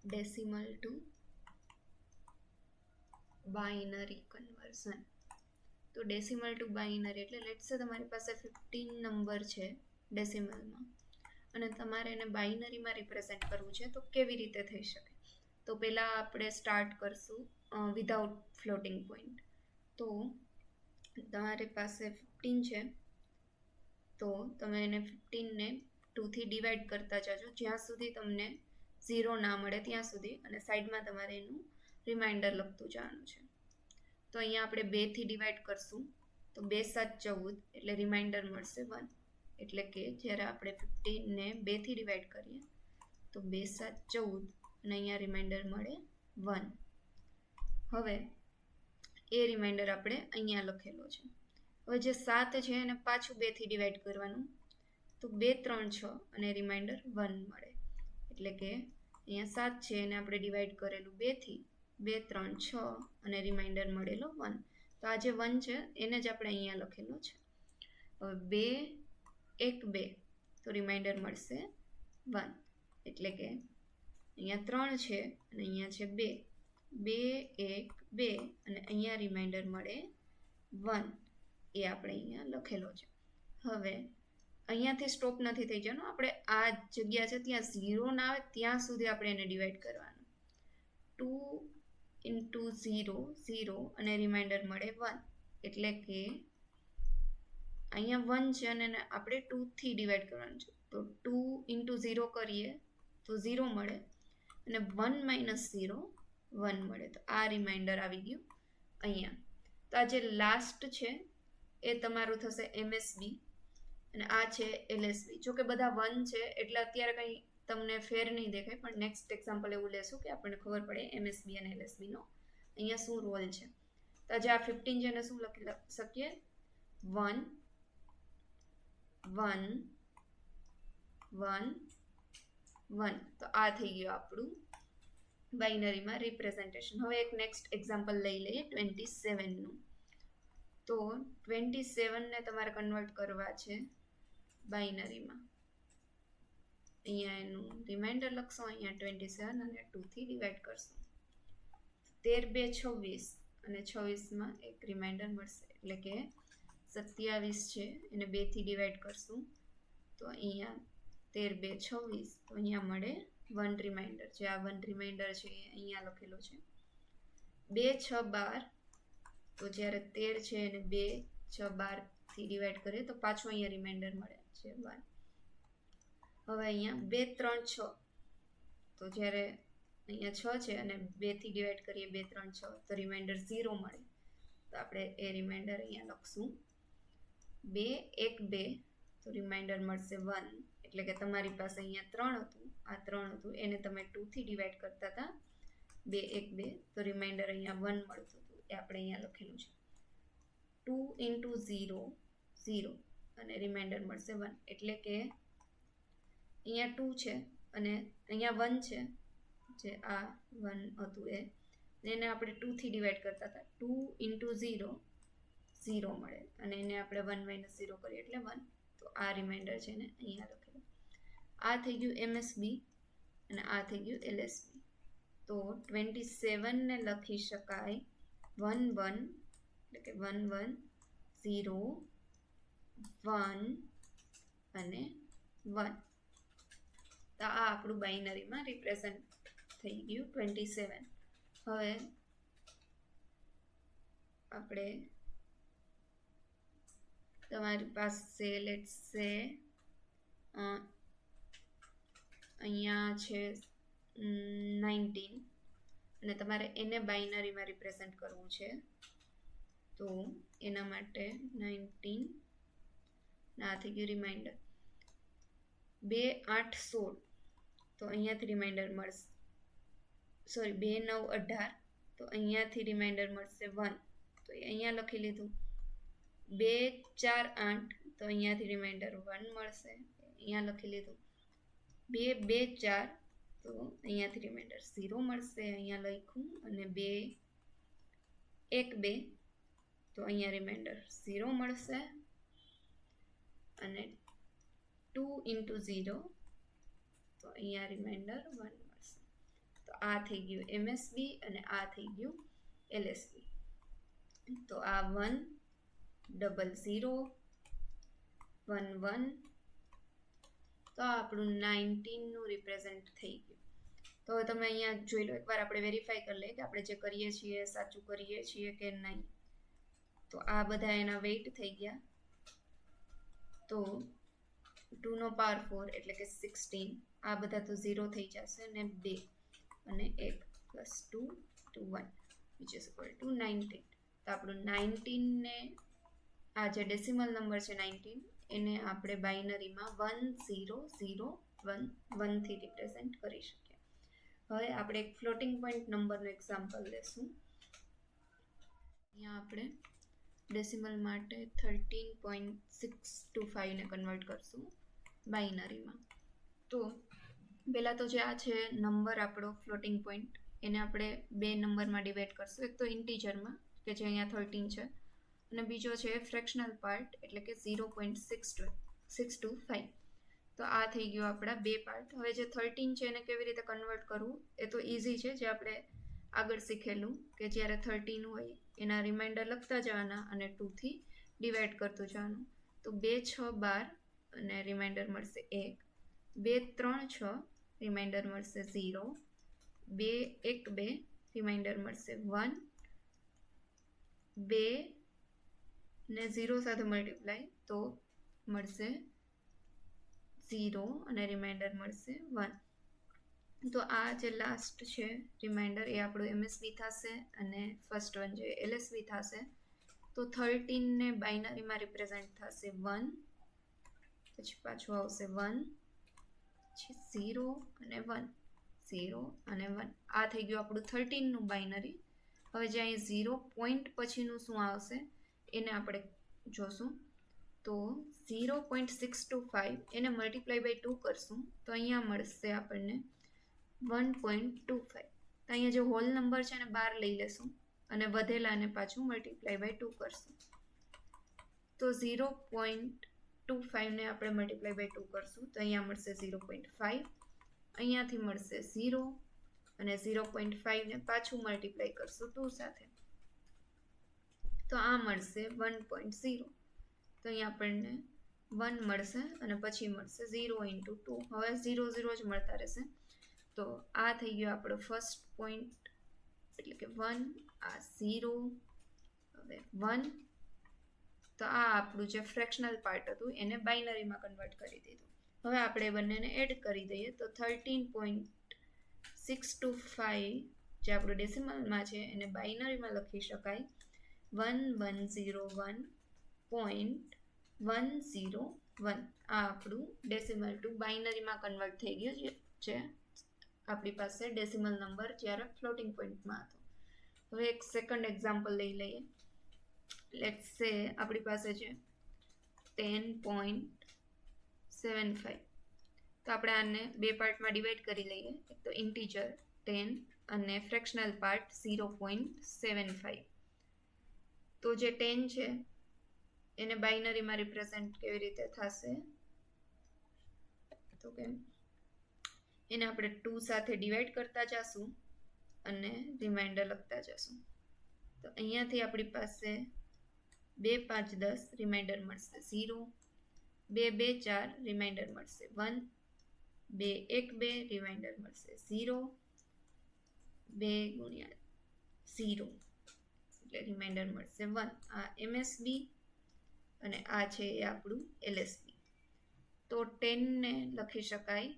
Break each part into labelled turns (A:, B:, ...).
A: Decimal to binary conversion. તો decimal to binary એટલે let's say તમારી પાસે 15 નંબર છે ડેસિમલમાં અને તમારે એને બાઇનરીમાં રિપ્રેઝેન્ટ કરવું છે, તો કેવી રીતે થઈ શકે? તો પહેલાં આપણે સ્ટાર્ટ કરશું વિધાઉટ ફ્લોટિંગ પોઈન્ટ. તો તમારી પાસે 15 છે, તો તમે એને 15ને 2થી ડિવાઈડ કરતા જાજો જ્યાં સુધી તમને 0 ના મળે ત્યાં સુધી, અને સાઈડમાં તમારે એનું રિમાઇન્ડર લખતું જવાનું છે. તો અહીંયા આપણે 2થી ડિવાઈડ કરશું તો 2 7 14 એટલે રિમાઇન્ડર મળશે 1. એટલે કે જ્યારે આપણે 15ને 2થી ડિવાઈડ કરીએ તો 2 7 14 અને અહીંયા રિમાઇન્ડર મળે 1. હવે એ રિમાઇન્ડર આપણે અહીંયા લખેલો છે. હવે જે 7 છે એને પાછું 2થી ડિવાઈડ કરવાનું, તો 2 3 6 અને રિમાઇન્ડર 1 મળે. એટલે કે અહીંયા 7 છે એને આપણે ડિવાઈડ કરેલું 2થી, 2 3 6 અને રિમાઇન્ડર મળેલો 1. તો આ જે 1 છે એને જ આપણે અહીંયા લખેલો છે. હવે 2 1 2 તો રિમાઇન્ડર મળશે 1. એટલે કે અહીંયા 3 છે અને અહીંયા છે 2, 2 1 2 અને અહીંયા રિમાઇન્ડર મળે 1. એ આપણે અહીંયા લખેલો છે. હવે અહીંયાથી સ્ટોપ નથી થઈ જવાનું, આપણે આ જગ્યા છે ત્યાં 0 ના આવે ત્યાં સુધી આપણે એને ડિવાઈડ કરવાનું. 2 ઇન્ટુ 0 0 અને રિમાઇન્ડર મળે 1. એટલે કે અહીંયા 1 છે અને આપણે 2થી ડિવાઈડ કરવાનું છે. તો 2 ઇન્ટુ 0 કરીએ તો 0 મળે અને 1 માઇનસ 0 1 મળે. તો આ રિમાઇન્ડર આવી ગયું અહીંયા. તો આ જે લાસ્ટ છે એ તમારું થશે MSB અને આ છે LSB. જો કે બધા 1 છે એટલે અત્યારે કંઈ તમને ફેર નહીં દેખાય, પણ નેક્સ્ટ એક્ઝામ્પલ એવું લેશું કે આપણને ખબર પડે MSB અને LSB નો અહીંયા શું રોલ છે. તો આજે આ 15 છે એને શું લખી શકીએ? 1 1 1 1. તો આ થઈ ગયું આપણું બાઇનરીમાં રિપ્રેઝન્ટેશન. હવે એક નેક્સ્ટ એક્ઝામ્પલ લઈ લઈએ 27નું. તો 27ને તમારે કન્વર્ટ કરવા છે બાઇનરીમાં. અહીંયા એનું રિમાઇન્ડર લખશો, અહીંયા 27 અને 2થી ડિવાઈડ કરશું. 13 2 26 અને 26માં એક રિમાઇન્ડર મળશે. એટલે કે 27 છે એને 2થી ડિવાઈડ કરશું તો અહીંયા 13 2 26 તો અહીંયા મળે 1 રિમાઇન્ડર. જે આ 1 રિમાઇન્ડર છે એ અહીંયા લખેલો છે. 2 6 12 તો જ્યારે 13 છે એને 2 6 12થી ડિવાઈડ કરીએ તો પાછું અહીંયા રિમાઇન્ડર મળે છે 1. હવે અહીંયા 2 3 6 તો જ્યારે અહીંયા 6 છે અને 2થી ડિવાઈડ કરીએ 2 3 6 તો રિમાઇન્ડર 0 મળે. તો આપણે એ રિમાઇન્ડર અહીંયા લખશું. 2 1 2 તો રિમાઇન્ડર મળશે 1. એટલે કે તમારી પાસે અહીંયા 3 હતું, આ 3 હતું એને તમે 2થી ડિવાઈડ કરતા હતા 2 1 2 તો રિમાઇન્ડર અહીંયા 1 મળતું હતું. એ આપણે અહીંયા લખેલું છે. 2 ઇન્ટુ 0 0 અને રિમાઇન્ડર મળશે 1. એટલે કે અહીંયા 2 છે અને અહીંયા 1 છે, જે આ 1 હતું એને આપણે 2થી ડિવાઈડ કરતા હતા. 2 ઇન્ટુ 0 0 મળે અને એને આપણે 1 માઇનસ 0 કરીએ એટલે 1. તો આ રિમાઇન્ડર છે ને અહીંયા લખેલું. આ થઈ ગયું MSB અને આ થઈ ગયું LSB. તો 27ને લખી શકાય 1 1 એટલે કે 1 1 0 1 અને 1. તો આ આપણું બાઇનરીમાં રિપ્રેઝન્ટ થઈ ગયું 27. હવે આપણે તમારી પાસે લેટ્સ સે અહીંયા છે 19 અને તમારે એને બાઇનરીમાં રિપ્રેઝન્ટ કરવું છે. તો એના માટે 19 ના થઈ ગયું રિમાઇન્ડર. 2 8 16 તો અહીંયાથી રિમાઇન્ડર મળશે, સોરી 2 9 18 તો અહીંયાથી રિમાઇન્ડર મળશે 1. તો એ અહીંયા લખી લીધું. 2 4 8 તો અહીંયાથી રિમાઇન્ડર 1 મળશે, અહીંયા લખી લીધું. 2 2 4 તો અહીંયાથી રિમાઇન્ડર 0 મળશે, અહીંયા લખ્યું. અને 2 1 2 તો અહીંયા રિમાઇન્ડર 0 મળશે. અને 2 ઇન્ટુ 0 તો અહીંયા રિમાઇન્ડર 1 મળશે. તો આ થઈ ગયું MSB અને આ થઈ ગયું LSB. તો આ 1 0 0 1 1, તો આ આપણું 19 નું રિપ્રેઝેન્ટ થઈ ગયું. તો હવે તમે અહીંયા જોઈ લો, એકવાર આપણે વેરીફાઈ કરી લઈએ કે આપણે જે કરીએ છીએ સાચું કરીએ છીએ કે નહીં. તો આ બધા એના વેઇટ થઈ ગયા. તો 2 નો પાવર 4 એટલે કે 16, આ બધા તો 0 થઈ જશે અને 2 અને 1 plus 2 to 1 which is equal to 19. તો આપણું 19 ને આ જે ડેસિમલ નંબર છે 19 એને આપણે બાઇનરીમાં 1 0 0 1 1 થી રિપ્રેઝેન્ટ કરી શકીએ. હવે આપણે એક ફ્લોટિંગ પોઈન્ટ નંબરનું એક્ઝામ્પલ લેશું. અહીંયા આપણે ડેસિમલ માટે 13.625 ને કન્વર્ટ કરશું બાઇનરીમાં. તો પહેલાં તો જે આ છે નંબર આપણો ફ્લોટિંગ પોઈન્ટ, એને આપણે બે નંબરમાં ડિવાઈડ કરશું. એક તો ઇન્ટીજરમાં કે જે અહીંયા 13 છે, અને બીજો છે ફ્રેક્શનલ પાર્ટ એટલે કે 0.625. તો આ થઈ ગયો આપણા બે પાર્ટ. હવે જે 13 છે એને કેવી રીતે કન્વર્ટ કરવું એ તો ઇઝી છે, જે આપણે આગળ શીખેલું કે જ્યારે 13 હોય એના રિમાઇન્ડર લખતા જવાના અને 2 થી ડિવાઈડ કરતું જવાનું. તો 2 6 12 અને રિમાઇન્ડર મળશે 1, 2 3 6 રિમાઇન્ડર મળશે 0, 2 1 2 રિમાઇન્ડર મળશે 1, 2 ને 0 સાથે મલ્ટીપ્લાય તો મળશે 0 અને રિમાઇન્ડર મળશે 1. તો આ જે લાસ્ટ છે રિમાઇન્ડર એ આપણું MSB થશે અને ફર્સ્ટ વન જે LSB થશે. તો 13 ને બાઇનરીમાં રિપ્રેઝેન્ટ થશે 1, પછી પાછું આવશે 1, પછી 0 અને 1, 0 અને 1. આ થઈ ગયું આપણું 13 નું બાઇનરી. હવે જે અહીં 0 પોઈન્ટ પછીનું શું આવશે એને આપણે જોશું. તો 0.625 એને મલ્ટીપ્લાય બાય 2 કરશું તો અહીંયા મળશે આપણને 1.25. તો અહીંયા જે હોલ નંબર છે એને બહાર લઈ લેશું અને વધેલાને પાછું મલ્ટીપ્લાય બાય 2 કરશું. તો 0.25 ને આપણે મલ્ટીપ્લાય બાય 2 કરશું તો અહીંયા મળશે 0.5, અહીંયાથી મળશે 0 અને 0.5 ને પાછું મલ્ટીપ્લાય કરશું 2 સાથે તો આ મળશે 1.0. તો અહીંયા આપણને 1 મળશે અને પછી મળશે 0 × 2. હવે 0 0 જ મળતા રહેશે. તો આ થઈ ગયો આપણો ફર્સ્ટ પોઈન્ટ એટલે કે 1, આ 0, હવે 1. તો આ આપણું જે ફ્રેક્શનલ પાર્ટ હતું એને બાઇનરીમાં કન્વર્ટ કરી દીધું. હવે આપણે બંનેને એડ કરી દઈએ તો 13.625 જે આપણું ડેસિમલમાં છે એને બાઇનરીમાં લખી શકાય 1101.101. આ આપણું ડેસિમલ ટુ બાઇનરીમાં કન્વર્ટ થઈ ગયું છે આપણી પાસે ડેસિમલ નંબર જ્યારે ફ્લોટિંગ પોઈન્ટમાં હતો. હવે એક સેકન્ડ એક્ઝામ્પલ લઈ લઈએ. લેટ્સ સે આપણી પાસે છે 10.75. તો આપણે આને બે પાર્ટમાં ડિવાઈડ કરી લઈએ. એક તો ઇન્ટીજર 10 અને ફ્રેક્શનલ પાર્ટ 0.75. તો જે 10 છે એને બાઇનરીમાં રિપ્રેઝેન્ટ કેવી રીતે થશે તો કે એને આપણે 2 સાથે ડિવાઈડ કરતા જશું અને રિમાઇન્ડર લખતા જશું. તો અહીંયાથી આપણી પાસે 2 5 10 રિમાઇન્ડર મળશે 0, 2 2 4 રિમાઇન્ડર મળશે 1, 2 1 2 રિમાઇન્ડર મળશે 0, 2 × 0 એટલે રિમાઇન્ડર મળશે 1. આ MSB અને આ છે એ આપણું LSB. તો 10 ને લખી શકાય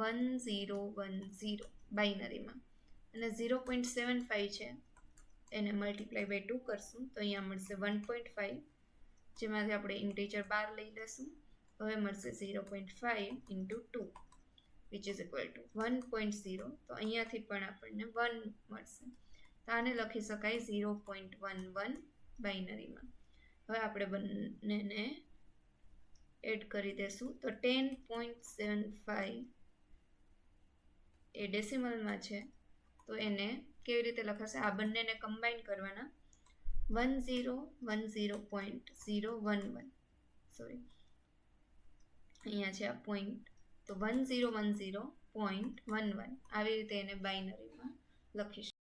A: 1010 બાઇનરીમાં અને 0.75 છે એને મલ્ટીપ્લાય બાય 2 કરશું તો અહીંયા મળશે 1.5, જેમાંથી આપણે ઇન્ટીજર 12 લઈ લેશું. હવે મળશે 0.5 × 2 which is equal to 1.0. તો અહીંયાથી પણ આપણને 1 મળશે. તો આને લખી શકાય 0.11 બાઇનરીમાં. હવે આપણે બંનેને એડ કરી દેશું તો 10.75 એ ડેસિમલમાં છે તો એને કેવી રીતે લખાશે? આ બંનેને કમ્બાઈન કરવાના 1010.011 સોરી અહીંયા છે આ પોઈન્ટ. તો 1010 0.11 આવી રીતે એને બાઇનરીમાં લખી શકીએ.